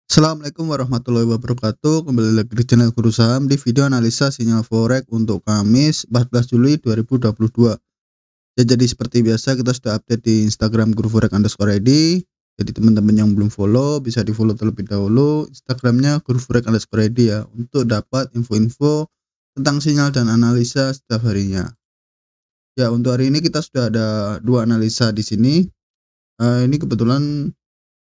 Assalamualaikum warahmatullahi wabarakatuh. Kembali lagi di channel Guru Saham di video analisa sinyal forex untuk Kamis 14 Juli 2022. Ya, jadi seperti biasa kita sudah update di Instagram Guru Forex underscore ID. Jadi teman-teman yang belum follow bisa di follow terlebih dahulu Instagramnya Guru Forex underscore ID ya, untuk dapat info-info tentang sinyal dan analisa setiap harinya. Ya, untuk hari ini kita sudah ada dua analisa di sini. Ini kebetulan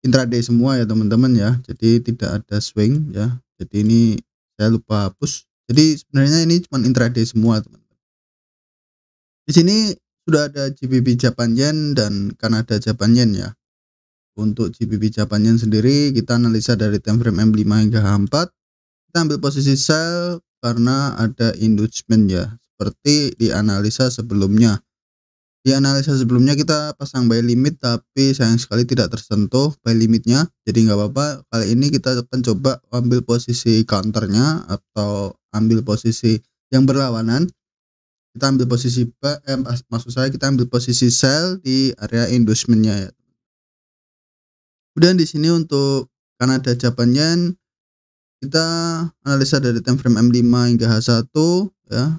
intraday semua ya teman-teman ya, jadi tidak ada swing ya. Jadi ini saya lupa hapus. Jadi sebenarnya ini cuma intraday semua teman-teman. Di sini sudah ada GBP Japan Yen dan Kanada Japan Yen ya. Untuk GBP Japan Yen sendiri kita analisa dari time frame M5 hingga H4. Kita ambil posisi sell karena ada inducement ya, seperti di analisa sebelumnya. Di analisa sebelumnya kita pasang buy limit tapi sayang sekali tidak tersentuh buy limitnya. Jadi nggak apa-apa, kali ini kita akan coba ambil posisi counternya atau ambil posisi yang berlawanan. Kita ambil posisi maksud saya kita ambil posisi sell di area inducementnya ya. Kemudian di sini untuk Kanada Japan Yen kita analisa dari time frame M5 hingga H1 ya.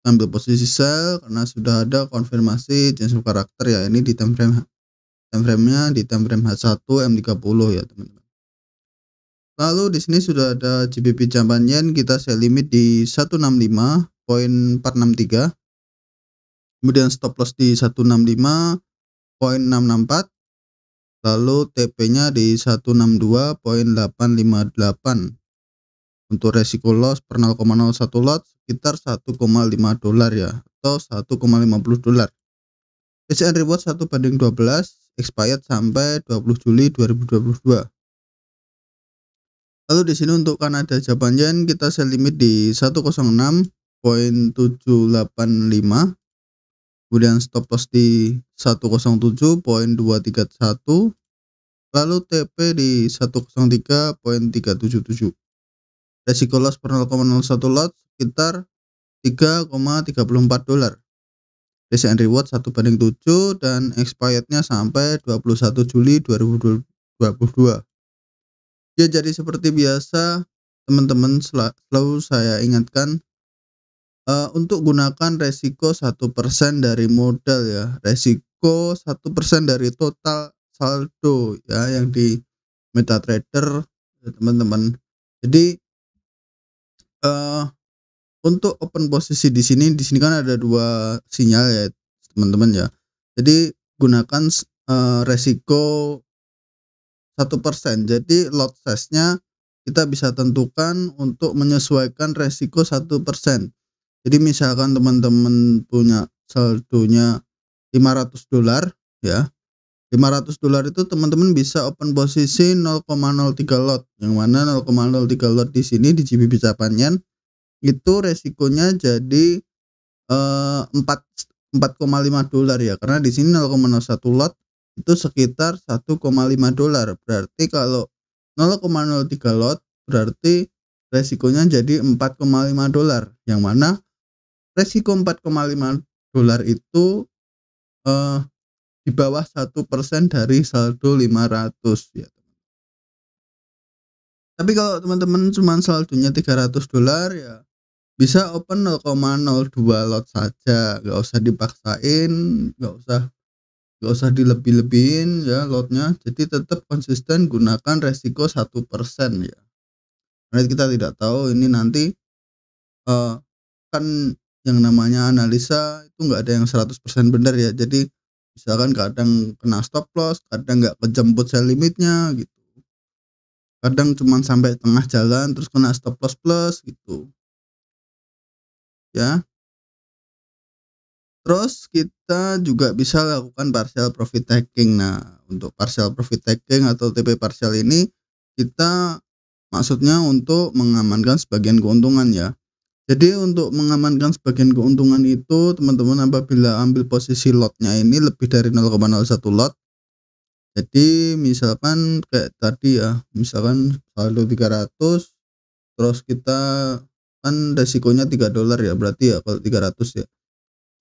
Ambil posisi sell karena sudah ada konfirmasi change of karakter ya, ini di time frame-nya di time frame H1 M30 ya teman-teman. Lalu di sini sudah ada GBP Japan Yen, kita sell limit di 165.463. Kemudian stop loss di 165.664. Lalu TP-nya di 162.858. Untuk resiko loss per 0,01 lot sekitar 1,5 dolar ya, atau 1,50 dolar. Risk and reward 1/12, expired sampai 20 Juli 2022. Lalu di sini untuk Kanada Japan Yen kita sell limit di 106.785. Kemudian stop loss di 107.231. Lalu TP di 103.377. Resiko loss per 0,01 lot sekitar 3,34 dolar. Risk and reward 1/7 dan expirednya sampai 21 Juli 2022. Ya, jadi seperti biasa teman-teman selalu saya ingatkan untuk gunakan resiko 1% dari modal ya, resiko 1% dari total saldo ya yang di MetaTrader ya teman-teman. Jadi untuk open posisi di sini kan ada dua sinyal ya teman-teman ya. Jadi gunakan resiko 1%. Jadi lot size-nya kita bisa tentukan untuk menyesuaikan resiko 1%. Jadi misalkan teman-teman punya saldonya 500 dolar ya. 500 dolar itu teman-teman bisa open posisi 0,03 lot. Yang mana 0,03 lot di sini di GBP Japan Yen itu resikonya jadi 4,5 dolar ya. Karena di sini 0,01 lot itu sekitar 1,5 dolar. Berarti kalau 0,03 lot berarti resikonya jadi 4,5 dolar. Yang mana resiko 4,5 dolar itu di bawah 1% dari saldo 500 ya. Tapi kalau teman-teman cuma saldonya 300 dolar ya bisa open 0,02 lot saja, nggak usah dipaksain, nggak usah nggak usah dilebih-lebihin ya lotnya. Jadi tetap konsisten gunakan resiko 1% ya. Karena kita tidak tahu ini nanti kan yang namanya analisa itu nggak ada yang 100% benar ya. Jadi misalkan kadang kena stop loss, kadang nggak kejemput sell limitnya gitu. Kadang cuma sampai tengah jalan terus kena stop loss plus gitu ya. Terus kita juga bisa lakukan partial profit taking. Nah, untuk partial profit taking atau TP partial ini kita maksudnya untuk mengamankan sebagian keuntungan ya. Jadi untuk mengamankan sebagian keuntungan itu teman-teman apabila ambil posisi lotnya ini lebih dari 0,01 lot. Jadi misalkan kayak tadi ya, misalkan saldo 300 terus kita kan resikonya 3 dolar ya, berarti ya kalau 300 ya.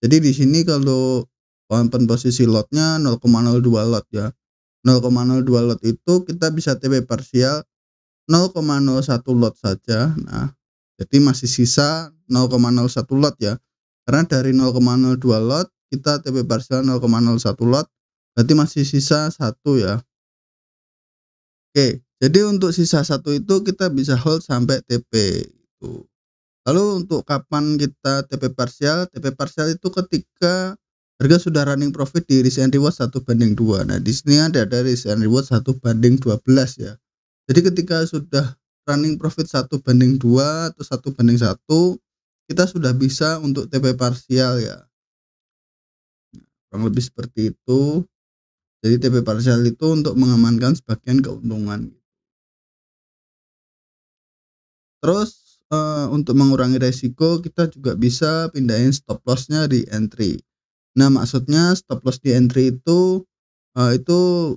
Jadi di sini kalau open posisi lotnya 0,02 lot ya. 0,02 lot itu kita bisa TP parsial 0,01 lot saja. Nah, jadi masih sisa 0,01 lot ya. Karena dari 0,02 lot kita TP parsial 0,01 lot, berarti masih sisa 1 ya. Oke, jadi untuk sisa 1 itu kita bisa hold sampai TP itu. Lalu untuk kapan kita TP parsial? TP parsial itu ketika harga sudah running profit di risk and reward 1/2. Nah, di sini ada risk and reward 1/12 ya. Jadi ketika sudah running profit 1/2 atau 1/1, kita sudah bisa untuk TP parsial ya. Kurang lebih seperti itu. Jadi TP parsial itu untuk mengamankan sebagian keuntungan. Terus untuk mengurangi resiko kita juga bisa pindahin stop loss-nya di entry. Nah, maksudnya stop loss di entry itu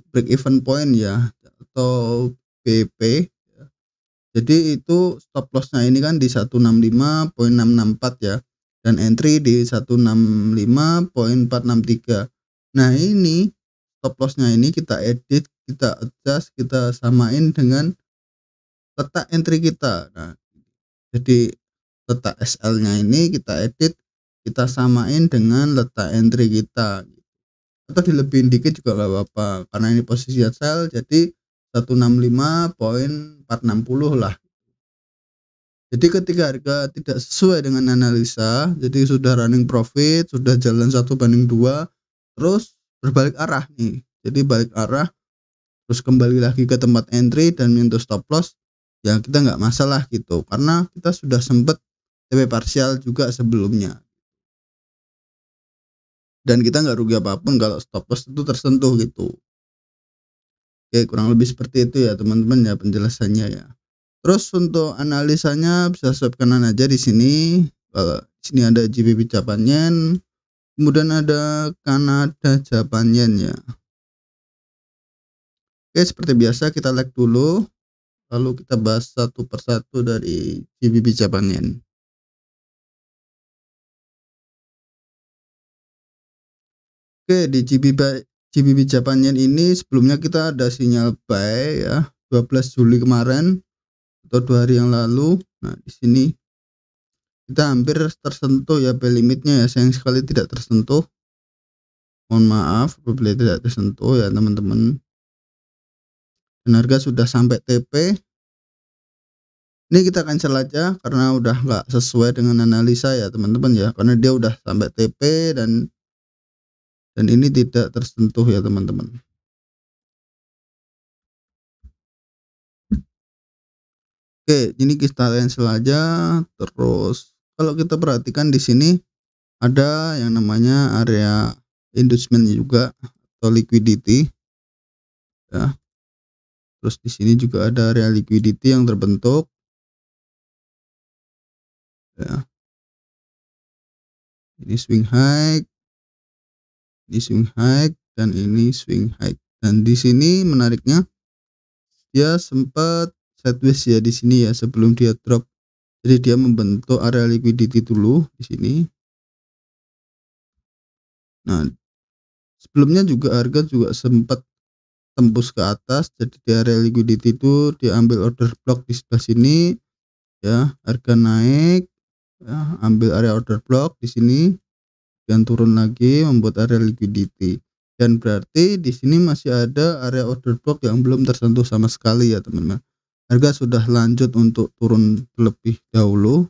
break even point ya atau BP. Jadi itu stop loss-nya ini kan di 165.664 ya, dan entry di 165.463. Nah, ini stop loss-nya ini kita edit, kita adjust, kita samain dengan letak entry kita. Nah, jadi letak SL-nya ini kita edit, kita samain dengan letak entry kita. Atau dilebihin dikit juga nggak apa-apa, karena ini posisi sell jadi 165.460 lah. Jadi ketika harga tidak sesuai dengan analisa, jadi sudah running profit, sudah jalan 1/2, terus berbalik arah nih. Jadi balik arah, terus kembali lagi ke tempat entry dan menyentuh stop loss, ya kita nggak masalah gitu. Karena kita sudah sempet TP parsial juga sebelumnya. Dan kita nggak rugi apapun kalau stop loss itu tersentuh gitu. Oke, kurang lebih seperti itu ya teman-teman ya penjelasannya ya. Terus untuk analisanya bisa swipe kanan aja di sini. Di sini ada GBP Japan Yen, kemudian ada Kanada Japan Yen ya. Oke, seperti biasa kita like dulu, lalu kita bahas satu persatu dari GBP Japan Yen. Oke, di GBP Japan Yen ini sebelumnya kita ada sinyal buy ya, 12 Juli kemarin atau 2 hari yang lalu. Nah, di sini kita hampir tersentuh ya buy limitnya ya, sayang sekali tidak tersentuh. Mohon maaf apabila tidak tersentuh ya teman-teman. Dan harga sudah sampai TP. Ini kita cancel aja karena udah nggak sesuai dengan analisa ya teman-teman ya, karena dia udah sampai TP dan ini tidak tersentuh ya teman-teman. Oke, ini kita cancel aja. Terus kalau kita perhatikan di sini ada yang namanya area inducement juga atau liquidity ya. Terus di sini juga ada area liquidity yang terbentuk ya. Ini swing high, ini swing high, dan ini swing high. Dan di sini menariknya dia sempat sideways ya di sini ya sebelum dia drop. Jadi dia membentuk area liquidity dulu di sini. Nah, sebelumnya juga harga juga sempat tembus ke atas, jadi di area liquidity itu diambil order block di sebelah sini ya, harga naik ya, ambil area order block di sini dan turun lagi membuat area liquidity. Dan berarti di sini masih ada area order block yang belum tersentuh sama sekali ya teman-teman. Harga sudah lanjut untuk turun terlebih dahulu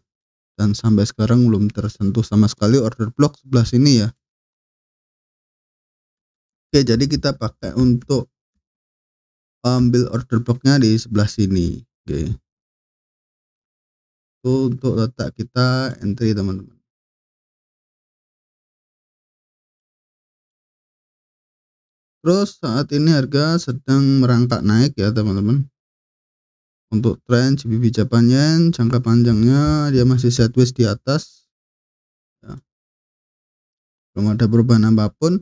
dan sampai sekarang belum tersentuh sama sekali order block sebelah sini ya. Oke, jadi kita pakai untuk ambil order blocknya di sebelah sini. Oke, itu untuk letak kita entry teman-teman. Terus saat ini harga sedang merangkak naik ya teman-teman. Untuk tren GBP Japan Yen jangka panjangnya dia masih sideways di atas ya. Belum ada perubahan apapun.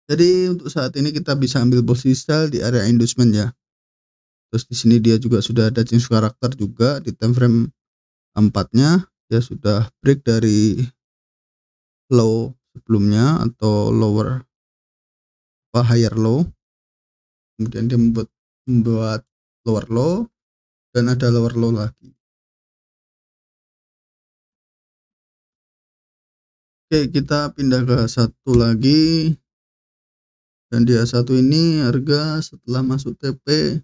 Jadi untuk saat ini kita bisa ambil posisi sell di area inducement ya. Terus di sini dia juga sudah ada change karakter juga di time frame 4-nya, dia sudah break dari low sebelumnya atau higher low. Kemudian dia membuat lower low dan ada lower low lagi. Oke, kita pindah ke satu lagi, dan di H1 ini harga setelah masuk TP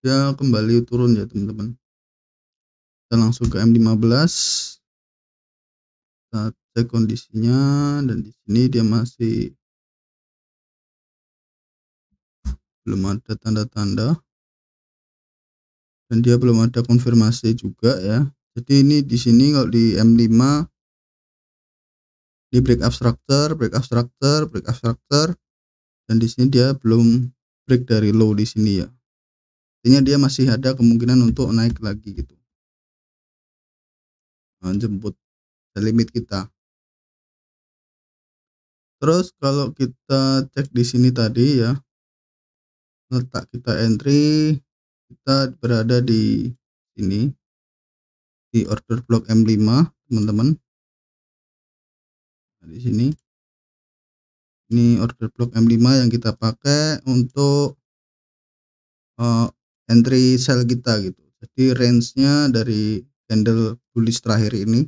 dia kembali turun ya teman-teman. Kita langsung ke M15, kita cek kondisinya, dan di sini dia masih belum ada tanda-tanda dan dia belum ada konfirmasi juga ya. Jadi ini di sini kalau di M5 di break up structure, dan di sini dia belum break dari low di sini ya. Artinya dia masih ada kemungkinan untuk naik lagi gitu. Jemput limit kita. Terus kalau kita cek di sini tadi ya, letak kita entry, kita berada di sini di order block M5 teman-teman. Nah, di sini ini order block M5 yang kita pakai untuk entry sell kita gitu. Jadi range-nya dari candle bullish terakhir ini,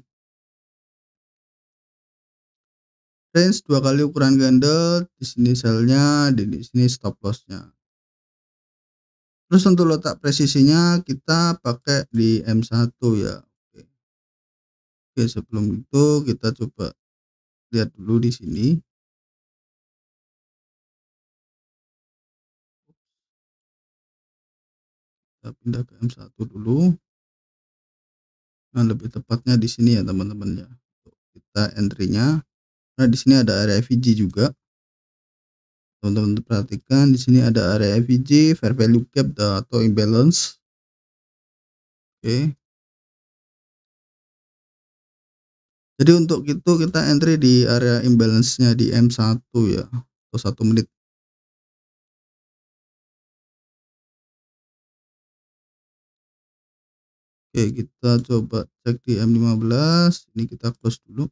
range 2 kali ukuran candle, di sini sell-nya, di sini stop loss-nya. Terus untuk letak presisinya kita pakai di M1 ya. Oke, sebelum itu kita coba lihat dulu di sini. Kita pindah ke M1 dulu. Nah, lebih tepatnya di sini ya teman-teman ya. Kita entry-nya. Nah, di sini ada area FVG juga. Teman-teman perhatikan di sini ada area FVG, fair value gap atau imbalance. Oke. Jadi untuk itu kita entry di area imbalance-nya di M1 ya, atau 1 menit. Oke, kita coba cek di M15. Ini kita close dulu.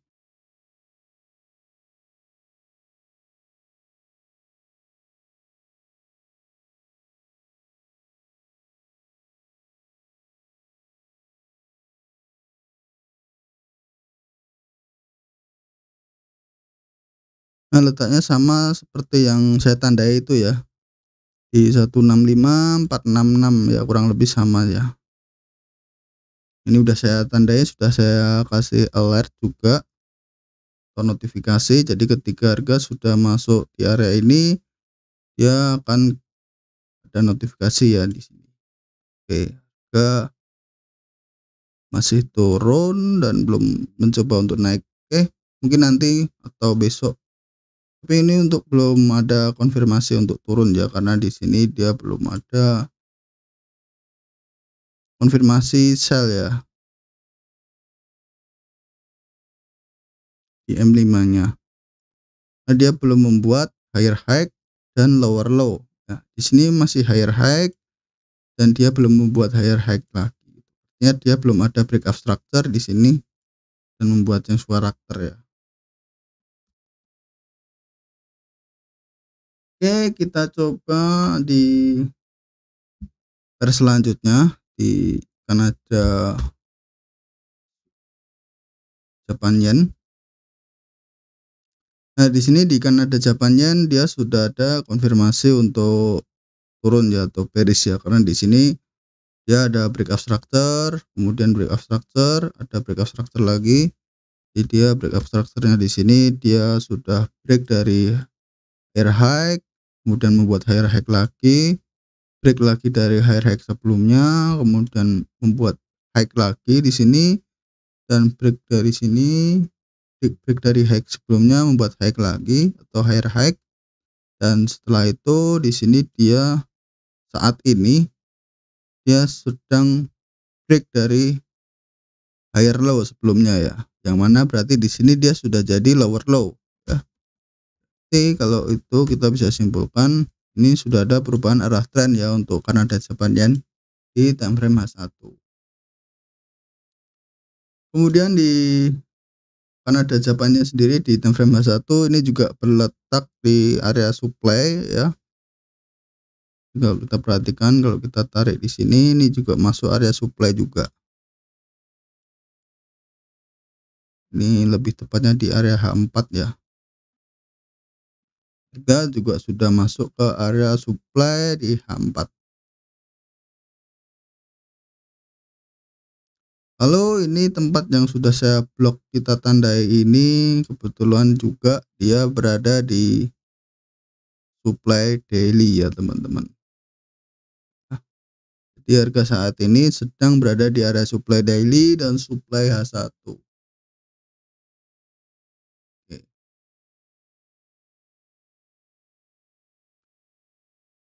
Nah, letaknya sama seperti yang saya tandai itu ya, di 165.466 ya, kurang lebih sama ya. Ini udah saya tandai, sudah saya kasih alert juga atau notifikasi. Jadi ketika harga sudah masuk di area ini, dia akan ada notifikasi ya di sini. Oke, harga masih turun dan belum mencoba untuk naik. Oke, mungkin nanti atau besok. Tapi ini untuk belum ada konfirmasi untuk turun ya, karena di sini dia belum ada konfirmasi sell ya di M5-nya. Nah, dia belum membuat higher high dan lower low. Nah, di sini masih higher high dan dia belum membuat higher high lagi. Artinya dia belum ada breakout structure di sini dan membuat yang karakter ya. Oke, kita coba di pair selanjutnya di Kanada Japan Yen. Nah, di sini di Kanada Japan Yen dia sudah ada konfirmasi untuk turun ya atau bearish ya, karena di sini dia ada breakout structure, kemudian breakout structure, ada breakout structure lagi. Jadi dia breakout structure-nya di sini dia sudah break dari higher high, kemudian membuat higher high lagi, break lagi dari higher high sebelumnya, kemudian membuat high lagi di sini dan break dari sini, break dari high sebelumnya membuat high lagi atau higher high, dan setelah itu di sini dia saat ini dia sedang break dari higher low sebelumnya ya, yang mana berarti di sini dia sudah jadi lower low ya. Jadi kalau itu kita bisa simpulkan ini sudah ada perubahan arah tren ya untuk Kanada Japan Yen di time frame H1. Kemudian di Kanada Japan Yen sendiri di time frame 1 ini juga berletak di area supply ya. Kalau kita perhatikan kalau kita tarik di sini, ini juga masuk area supply juga. Ini lebih tepatnya di area H4 ya. Harga juga sudah masuk ke area supply di H4. Lalu ini tempat yang sudah saya blok kita tandai ini kebetulan juga dia berada di supply daily ya teman-teman. Jadi harga saat ini sedang berada di area supply daily dan supply H1. Oke.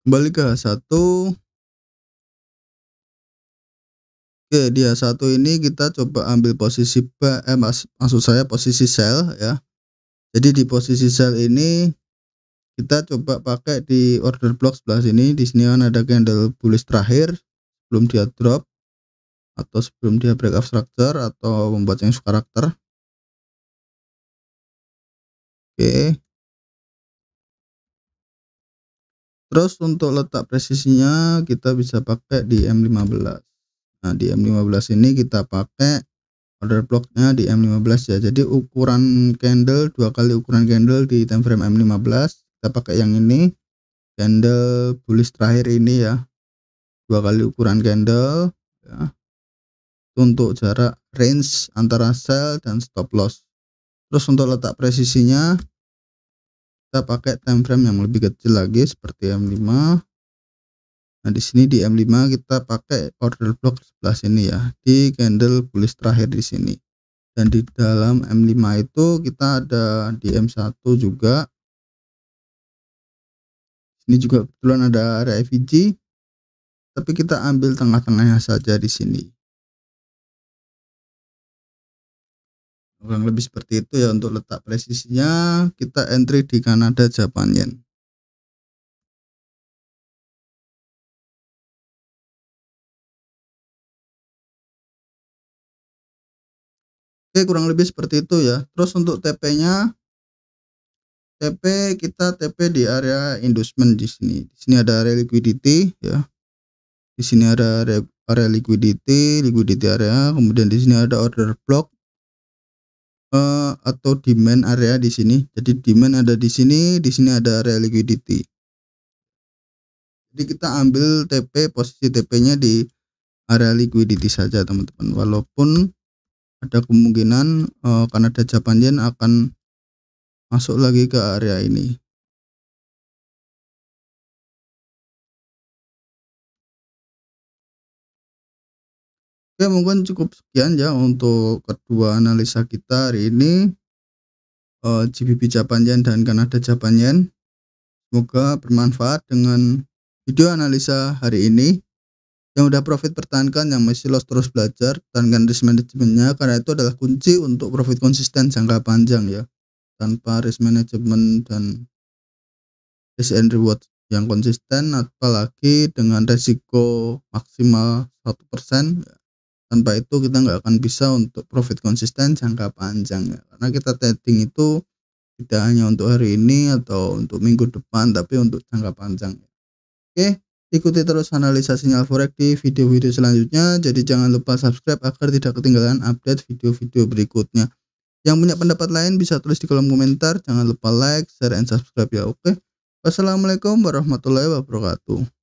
Kembali ke H1. Oke, di H1 ini kita coba ambil posisi maksud saya posisi sell ya. Jadi di posisi sell ini kita coba pakai di order block sebelah sini. Di sini kan ada candle bullish terakhir sebelum dia drop atau sebelum dia breakout structure atau membuat change karakter. Oke. Terus untuk letak presisinya kita bisa pakai di M15. Nah, di M15 ini kita pakai order blocknya di M15 ya. Jadi ukuran candle 2 kali ukuran candle di time frame M15. Kita pakai yang ini, candle bullish terakhir ini ya. 2 kali ukuran candle ya. Untuk jarak range antara sell dan stop loss. Terus untuk letak presisinya kita pakai time frame yang lebih kecil lagi seperti M5. Nah, di sini di M5 kita pakai order block sebelah sini ya, di candle bullish terakhir di sini. Dan di dalam M5 itu kita ada di M1 juga. Ini juga kebetulan ada area FVG, tapi kita ambil tengah-tengahnya saja di sini. Kurang lebih seperti itu ya untuk letak presisinya. Kita entry di Kanada Japan Yen. Oke, kurang lebih seperti itu ya. Terus untuk TP-nya, kita TP di area inducement di sini. Di sini ada area liquidity ya. Di sini ada area liquidity area, kemudian di sini ada order block atau demand area di sini. Jadi demand ada di sini ada area liquidity. Jadi kita ambil posisi TP-nya di area liquidity saja teman-teman. Walaupun ada kemungkinan Kanada Japan Yen akan masuk lagi ke area ini. Oke, mungkin cukup sekian ya untuk kedua analisa kita hari ini, GBP Japan Yen dan Kanada Japan Yen. Semoga bermanfaat dengan video analisa hari ini. Yang udah profit pertahankan, yang masih loss terus belajar, pertahankan risk manajemennya karena itu adalah kunci untuk profit konsisten jangka panjang ya. Tanpa risk management dan risk and reward yang konsisten, apalagi dengan resiko maksimal 1%, tanpa itu kita nggak akan bisa untuk profit konsisten jangka panjang ya. Karena kita trading itu tidak hanya untuk hari ini atau untuk minggu depan, tapi untuk jangka panjang. Oke, ikuti terus analisa sinyal forex di video-video selanjutnya. Jadi jangan lupa subscribe agar tidak ketinggalan update video-video berikutnya. Yang punya pendapat lain bisa tulis di kolom komentar. Jangan lupa like, share, and subscribe ya. Oke. Wassalamualaikum warahmatullahi wabarakatuh.